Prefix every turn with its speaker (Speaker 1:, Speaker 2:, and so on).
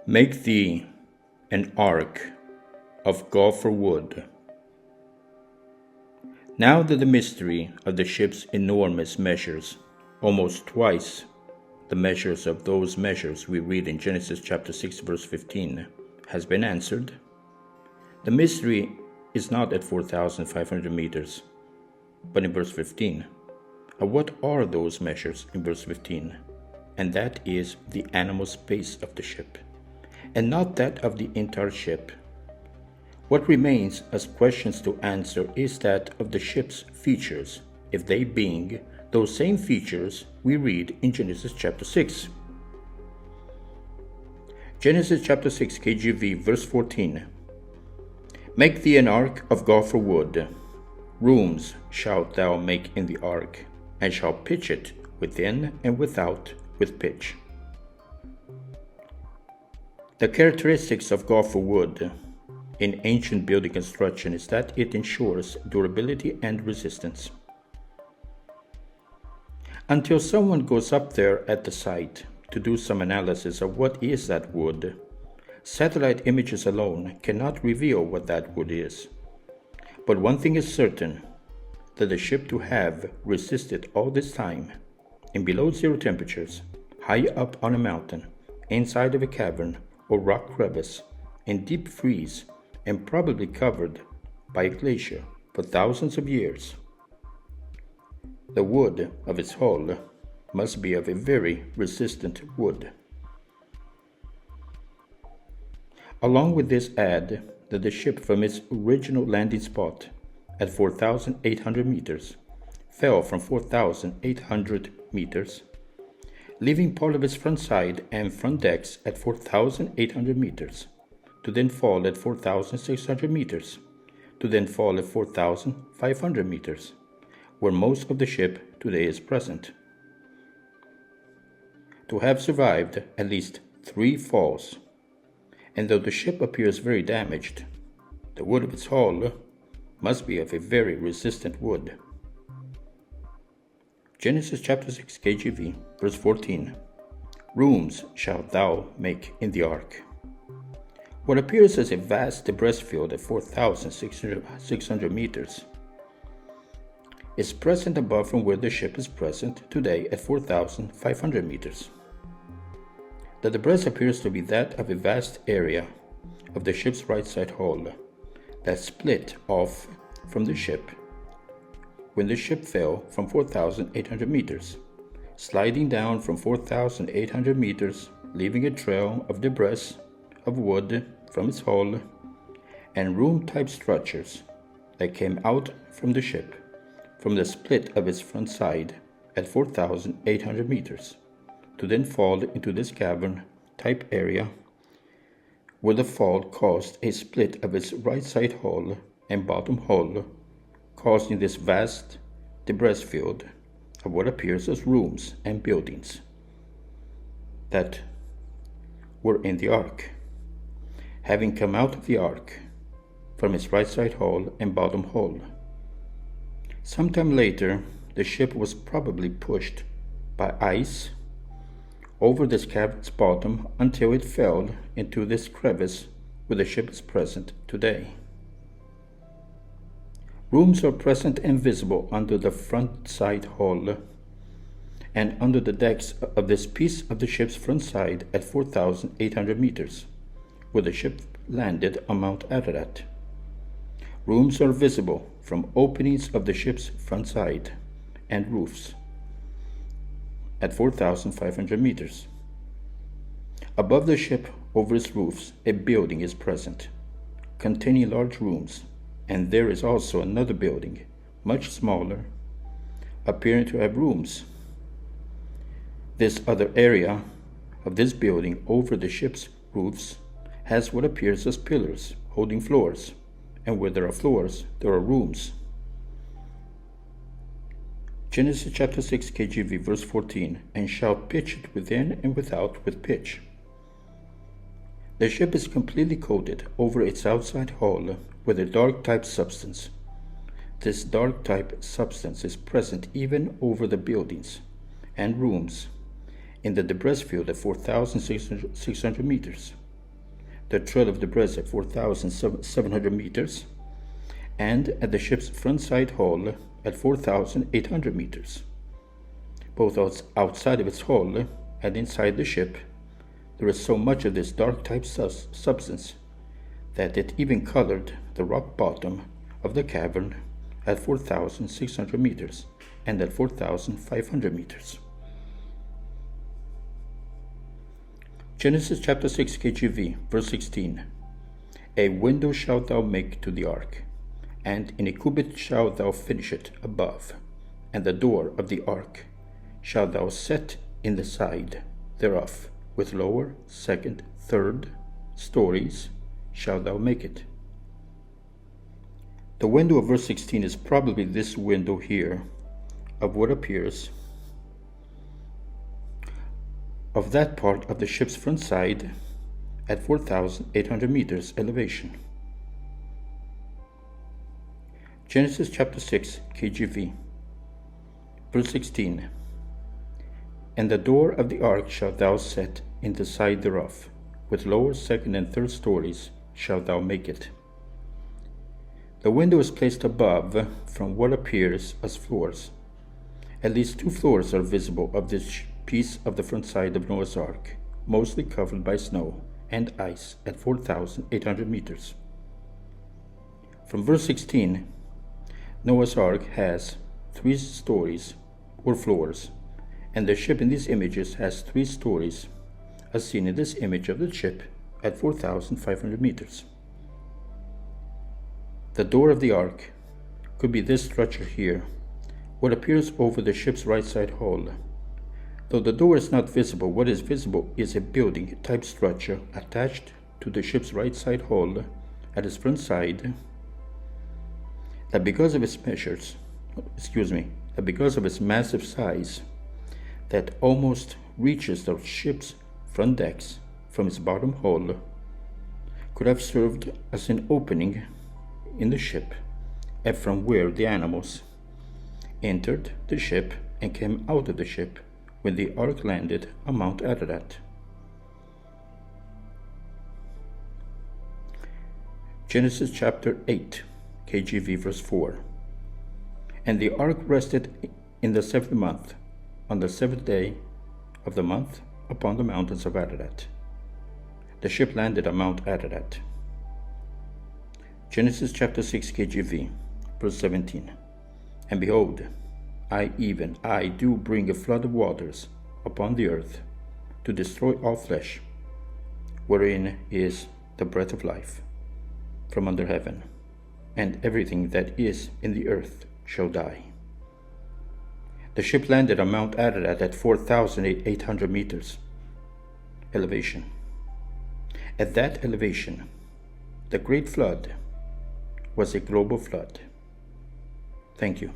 Speaker 1: Make thee an ark of gopher wood. Now that the mystery of the ship's enormous measures, almost twice the measures of those measures we read in Genesis chapter 6 verse 15, has been answered, the mystery is not at 4,500 meters, but in verse 15. And what are those measures in verse 15? And that is the animal space of the ship, and not that of the entire ship. What remains as questions to answer is that of the ship's features, if they being those same features we read in Genesis chapter 6. Genesis chapter 6 KJV verse 14. Make thee an ark of gopher wood. Rooms shalt thou make in the ark, and shalt pitch it within and without with pitch. The characteristics of gopher wood in ancient building construction is that it ensures durability and resistance. Until someone goes up there at the site to do some analysis of what is that wood, satellite images alone cannot reveal what that wood is. But one thing is certain, that the ship to have resisted all this time in below zero temperatures, high up on a mountain, inside of a cavern or rock crevice, in deep freeze, and probably covered by a glacier for thousands of years. The wood of its hull must be of a very resistant wood. Along with this, add that the ship from its original landing spot at 4,800 meters fell from 4,800 meters, leaving part of its front side and front decks at 4,800 meters, to then fall at 4,600 meters, to then fall at 4,500 meters, where most of the ship today is present. To have survived at least 3 falls, and though the ship appears very damaged, the wood of its hull must be of a very resistant wood. Genesis chapter 6 KJV verse 14. Rooms shalt thou make in the ark. What appears as a vast debris field at 4,600 meters is present above from where the ship is present today at 4,500 meters. The debris appears to be that of a vast area of the ship's right side hull that split off from the ship when the ship fell from 4,800 meters, sliding down from 4,800 meters, leaving a trail of debris of wood from its hull and room-type structures that came out from the ship from the split of its front side at 4,800 meters, to then fall into this cavern-type area where the fall caused a split of its right side hull and bottom hull, causing this vast debris field of what appears as rooms and buildings that were in the ark. Having come out of the ark from its right side hull and bottom hull. Sometime later, the ship was probably pushed by ice over this cavern's bottom until it fell into this crevice where the ship is present today. Rooms are present and visible under the front side hull and under the decks of this piece of the ship's front side at 4,800 meters, where the ship landed on Mount Ararat. Rooms are visible from openings of the ship's front side and roofs at 4,500 meters. Above the ship, over its roofs, a building is present, containing large rooms, and there is also another building, much smaller, appearing to have rooms. This other area of this building over the ship's roofs has what appears as pillars holding floors, and where there are floors, there are rooms. Genesis chapter 6 KJV verse 14. And shalt pitch it within and without with pitch. The ship is completely coated over its outside hull with a dark type substance. This dark type substance is present even over the buildings and rooms in the debris field at 4,600 meters. the tread of the breast at 4,700 meters, and at the ship's front side hull at 4,800 meters. Both outside of its hull and inside the ship, there is so much of this dark type substance that it even colored the rock bottom of the cavern at 4,600 meters and at 4,500 meters. Genesis chapter 6 KJV, verse 16. A window shalt thou make to the ark, and in a cubit shalt thou finish it above, and the door of the ark shalt thou set in the side thereof, with lower, second, third stories shalt thou make it. The window of verse 16 is probably this window here of what appears of that part of the ship's front side at 4,800 meters elevation. Genesis chapter 6 KJV, verse 16. And the door of the ark shalt thou set in the side thereof, with lower, second, and third stories shalt thou make it. The window is placed above from what appears as floors. At least 2 floors are visible of this piece of the front side of Noah's Ark, mostly covered by snow and ice at 4,800 meters. From verse 16, Noah's Ark has 3 stories or floors, and the ship in these images has 3 stories, as seen in this image of the ship at 4,500 meters. The door of the ark could be this structure here, what appears over the ship's right side hull. Though the door is not visible, what is visible is a building type structure attached to the ship's right side hull at its front side that because of its massive size that almost reaches the ship's front decks from its bottom hull, could have served as an opening in the ship, and from where the animals entered the ship and came out of the ship when the ark landed on Mount Ararat. Genesis chapter 8 KJV, verse 4. And the ark rested in the 7th month, on the 7th day of the month, upon the mountains of Ararat. The ship landed on Mount Ararat. Genesis chapter 6 KJV, verse 17. And behold, I do bring a flood of waters upon the earth, to destroy all flesh, wherein is the breath of life, from under heaven, and everything that is in the earth shall die. The ship landed on Mount Ararat at 4,800 meters elevation. At that elevation, the great flood was a global flood. Thank you.